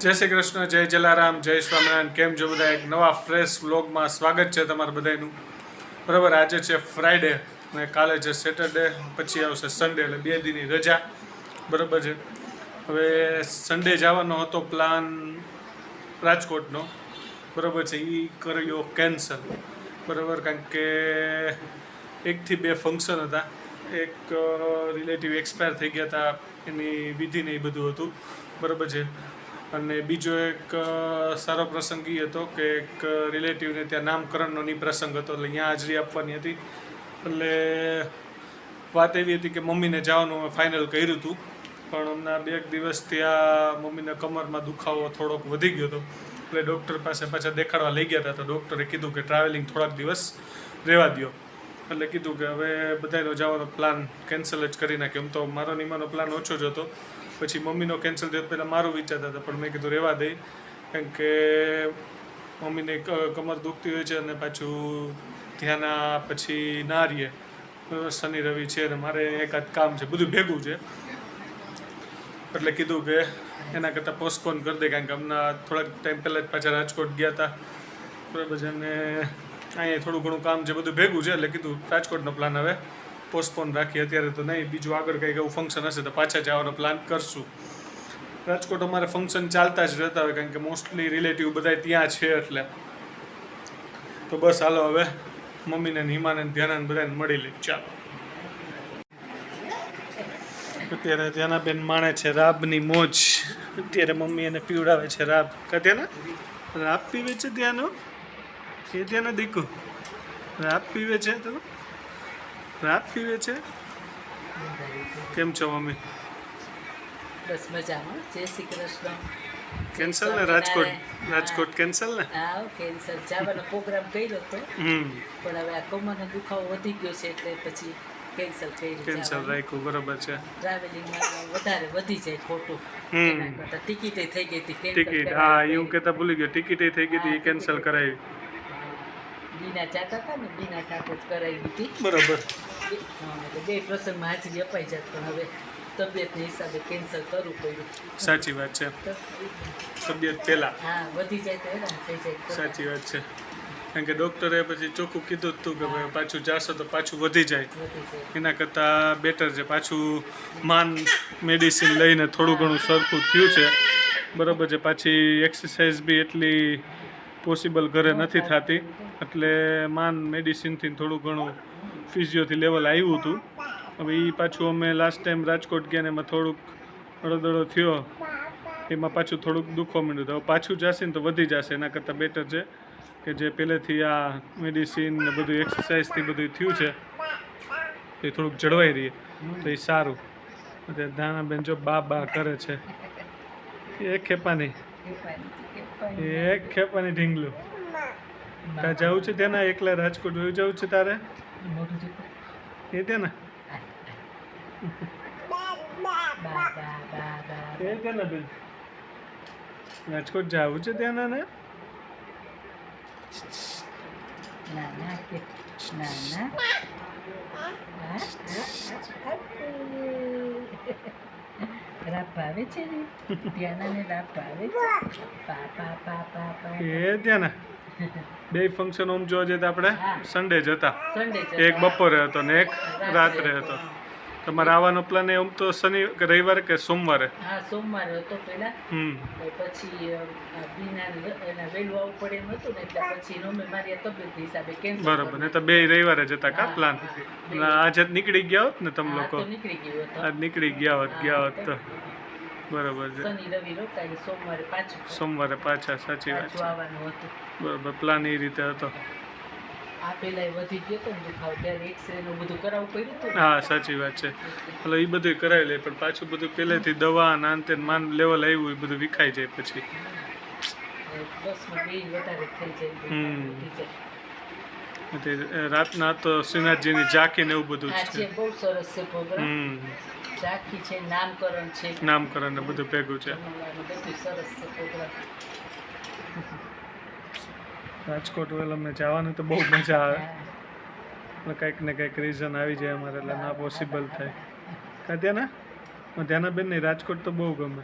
જય શ્રી કૃષ્ણ, જય જલારામ, જય સ્વામિનારાયણ. કેમ છો બધા? એક નવા ફ્રેશ વ્લોગમાં સ્વાગત છે તમારું બધાનું. બરાબર, આજે છે ફ્રાઈડે અને કાલે છે સેટરડે, પછી આવશે સન્ડે, એટલે 2 દીની રજા. બરાબર છે. હવે સન્ડે જવાનો હતો પ્લાન રાજકોટનો, બરાબર છે, એ કર્યો કેન્સલ. બરાબર, કારણ કે 1 થી 2 ફંક્શન હતા. એક રિલેટિવ એક્સપાયર થઈ ગયા હતા, એની વિધિ ને એ બધું હતું. બરાબર છે. અને બીજો એક સારો પ્રસંગ એ હતો કે એક રિલેટિવને ત્યાં નામકરણનો પ્રસંગ હતો, એટલે અહીંયા હાજરી આપવાની હતી. એટલે વાત એવી હતી કે મમ્મીને જવાનું અમે ફાઇનલ કર્યું હતું, પણ હમણાં 2 દિવસ ત્યાં મમ્મીને કમરમાં દુખાવો થોડોક વધી ગયો હતો, એટલે ડૉક્ટર પાસે પાછા દેખાડવા લઈ ગયા હતા. તો ડૉક્ટરે કીધું કે ટ્રાવેલિંગ થોડાક દિવસ રહેવા દો. એટલે કીધું કે હવે બધાનો જવાનો પ્લાન કેન્સલ જ કરી નાખ્યો. એમ તો મારો નિમાનો પ્લાન ઓછો જ હતો, પછી મમ્મીનો કેન્સલ થયો પહેલાં મારું વિચારતા હતા, પણ મેં કીધું રહેવા દઈ, કારણ કે મમ્મીને કમર દુખતી હોય છે અને પાછું ધ્યાન પછી ના રહીએ. શનિ રવિ છે અને મારે એકાદ કામ છે, બધું ભેગું છે, એટલે કીધું કે એના કરતાં પોસ્ટપોન કરી દે, કારણ કે હમણાં થોડાક ટાઈમ પહેલાં જ પાછા રાજકોટ ગયા હતા. બરાબર છે. અને અહીંયા થોડું ઘણું કામ છે, બધું ભેગું છે, એટલે કીધું રાજકોટનો પ્લાન હવે પોસ્ટપોન રાખીએ અત્યારે તો નહીં. બીજું આગળ કંઈક એવું ફંક્શન હશે તો પાછા જવાનો પ્લાન કરશું. રાજકોટ અમારે ફંક્શન ચાલતા જ રહેતા હોય, કારણ કે મોસ્ટલી રિલેટિવ બધા ત્યાં છે, એટલે તો બસ હાલો હવે મમ્મીને હિમાને ધ્યાન બધાને મળી લે. ચાલો. અત્યારે ધ્યાનાબેન માણે છે રાબની મોજ. અત્યારે મમ્મી એને પીવડાવે છે રાબ. ત્યાં રાબ પીવે છે ત્યાંનો, એ ત્યાંનો દીકુ રાબ પીવે છે. તો રાબ પીવે છે. કેમ છો મમ્મી? બસ મજામાં. જય શ્રી કૃષ્ણ. કેન્સલ ને રાજકોટ કેન્સલ ને? હા, કેન્સલ. જવાનો પ્રોગ્રામ કર્યો હતો, પણ હવે આ કમરનો દુખાવો વધી ગયો છે એટલે પછી કેન્સલ રાખ્યું. બરોબર છે. ટ્રાવેલિંગમાં વધારે વધી જાય ખોટું. ટિકિટે થઈ ગઈ હતી. ટિકિટ, હા, એવું કહેતા ભૂલી ગયો. ટિકિટે થઈ ગઈ હતી, એ કેન્સલ કરાવી. બીના ચાહતા હતા ને, બીના સાથે જ કરાવી હતી. બરોબર. એટલે 2 પ્રસંગમાં હાજરી અપાઈ જાય, પણ હવે તબિયતના હિસાબે કેન્સલ કરવું પડ્યું. સાચી વાત છે. તબિયત પહેલા. હા, વધી જાય તો હેરાન થઈ જાય. સાચી વાત છે. કારણ કે ડૉક્ટરે પછી ચોખ્ખું કીધું હતું કે ભાઈ પાછું જાશો તો પાછું વધી જાય, એના કરતાં બેટર છે પાછું માન મેડિસિન લઈને થોડું ઘણું સરખું થયું છે. બરાબર છે. પાછી એક્સરસાઇઝ બી એટલી પોસિબલ ઘરે નથી થતી, એટલે માન મેડિસિનથી થોડું ઘણું ફિઝિયોથી લેવલ આવ્યું હતું. હવે એ પાછું અમે લાસ્ટ ટાઈમ રાજકોટ ગયા ને એમાં થોડુંક અડોદડો થયો, એમાં પાછું થોડુંક દુખવા માંડ્યું. તો પાછું જશે ને તો વધી જશે. એના કરતાં બેટર છે કે જે પહેલેથી આ મેડિસિન ને બધું એક્સરસાઇઝથી બધું થયું છે એ થોડુંક જળવાઈ રહીએ તો એ સારું. અત્યારે ધાનાબેન જો બા કરે છે. એક ખેપાની ઢીંગલું. તારે જવું છે ત્યાં એકલા રાજકોટ વયું જવું છે તારે? એ ત્યાં ને બેન રાજકોટ જવું છે ત્યાં ને? રાપ આવે છે ને, ત્યાંના રાપ આવે છે. એ ત્યાં ને 2 ફંક્શન ઓમ જોવા જઈએ તો આપણે સન્ડે જ હતા. એક બપોરે હતો ને એક રાત્રે હતો. તમારે આવવાનો પ્લાન એમ તો રવિવારે કે સોમવારે? હા, સોમવારે હતો પેલા. પછી એના વહેલું આવવું પડે એમ હતું ને, એટલે પછી મારી તબિયત હિસાબે કેન્સલ. બરોબર. ને તો 2 રવિવારે જ હતા કા પ્લાન? આજે નીકળી ગયા હોત ને તમે લોકો? નીકળી ગયો હતો. આજ નીકળી ગયા હોત તો બરોબર છે. શનિ રવિ રોકાઈ, સોમવારે પાછા. સાચી વાત છે. આવવાનું હતું. બરોબર. પ્લાન એ રીતે હતો. આ પેલા વધી ગયો તો ને દુખાવો, ત્યારે એક્સરે નું બધું કરાવવું પડ્યું હતું. હા, સાચી વાત છે. એટલે એ બધું કરાવી લે, પણ પાછું બધું પહેલેથી દવા નાનતે માન લેવલ આવ્યું એ બધું વિખાઈ જાય પછી. રાતના તો શ્રીનાથજીની ઝાંખી ને એવું બધું છે. બહુ સરસ છે પ્રોગ્રામ. ઝાંખી છે, નામકરણ ને બધું ભેગું છે. બધું સરસ છે પ્રોગ્રામ. રાજકોટ વેલ અમને જવાનું તો બહુ મજા આવે, એટલે કંઈક ને કંઈક રીઝન આવી જાય અમારે, એટલે ના પોસિબલ થાય. ત્યાં ને ધ્યાનાબેન નહીં, રાજકોટ તો બહુ ગમે.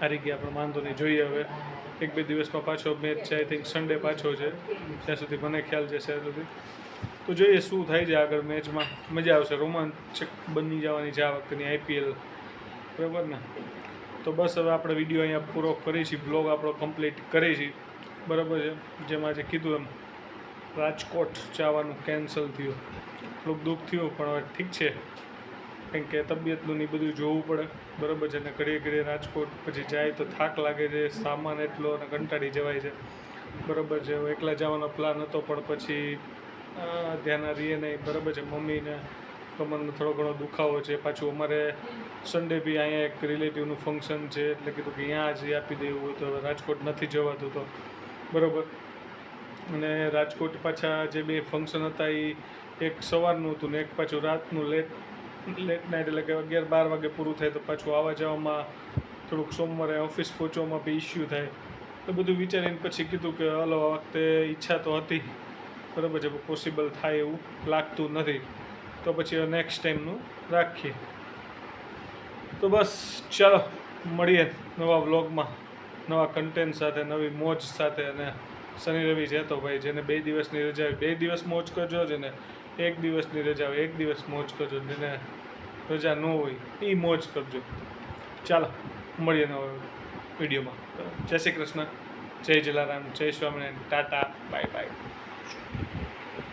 હારી ગયા પણ વાંધો નહીં, જોઈએ હવે 1-2 દિવસમાં પાછો મેચ છે. આઈ થિંક સન્ડે પાછો છે, ત્યાં સુધી મને ખ્યાલ છે ત્યાં સુધી. તો જોઈએ શું થાય છે આગળ મેચમાં. મજા આવશે, રોમાંચક બની જવાની છે આ વખતની IPL, બરાબર ને. તો બસ હવે આપણે વિડીયો અહીંયા પૂરો કરી છીએ, બ્લોગ આપણો કમ્પ્લીટ કરી છીએ, બરાબર છે. જેમ આજે કીધું એમ રાજકોટ જવાનું કેન્સલ થયું, થોડુંક દુઃખ થયું, પણ હવે ઠીક છે, કેમ કે તબિયતનું ને બધું જોવું પડે, બરાબર છે. ને ઘડીએ ઘડીએ રાજકોટ પછી જાય તો થાક લાગે છે, સામાન એટલો અને કંટાળી જવાય છે, બરાબર છે. હવે એકલા જવાનો પ્લાન હતો પણ પછી ધ્યાન રહીએ નહીં, બરાબર છે. મમ્મીને કમરનો થોડો ઘણો દુખાવો છે, પાછું અમારે સન્ડે બી અહીંયા એક રિલેટિવનું ફંક્શન છે, એટલે કીધું કે અહીંયા જ આપી દેવું હોય તો રાજકોટ નથી જવાતું તો, બરાબર. અને રાજકોટ પાછા જે બે ફંક્શન હતા એ એક સવારનું હતું ને એક પાછું રાતનું લેટ નાઇટ, એટલે કે 11-12 વાગે પૂરું થાય, તો પાછું આવવા જવામાં થોડુંક સોમવારે ઓફિસ પહોંચવામાં બી ઇસ્યુ થાય. તો બધું વિચારીને પછી કીધું કે હલો આ વખતે ઈચ્છા તો હતી, બરાબર છે, પોસિબલ થાય એવું લાગતું નથી, તો પછી નેક્સ્ટ ટાઈમનું રાખીએ. તો બસ ચાલો મળીએ નવા વ્લોગમાં, નવા કન્ટેન્ટ સાથે, નવી મોજ સાથે. અને શનિ રવિ છે તો ભાઈ જેને 2 દિવસની રજા હોય 2 દિવસ મોજ કરજો, જેને 1 દિવસની રજા હોય 1 દિવસ મોજ કરજો, જેને રજા ન હોય એ મોજ કરજો. ચાલો મળીએ નવા વિડીયોમાં. જય શ્રી કૃષ્ણ, જય જલારામ, જય સ્વામિનારાયણ, ટાટા, બાય બાય.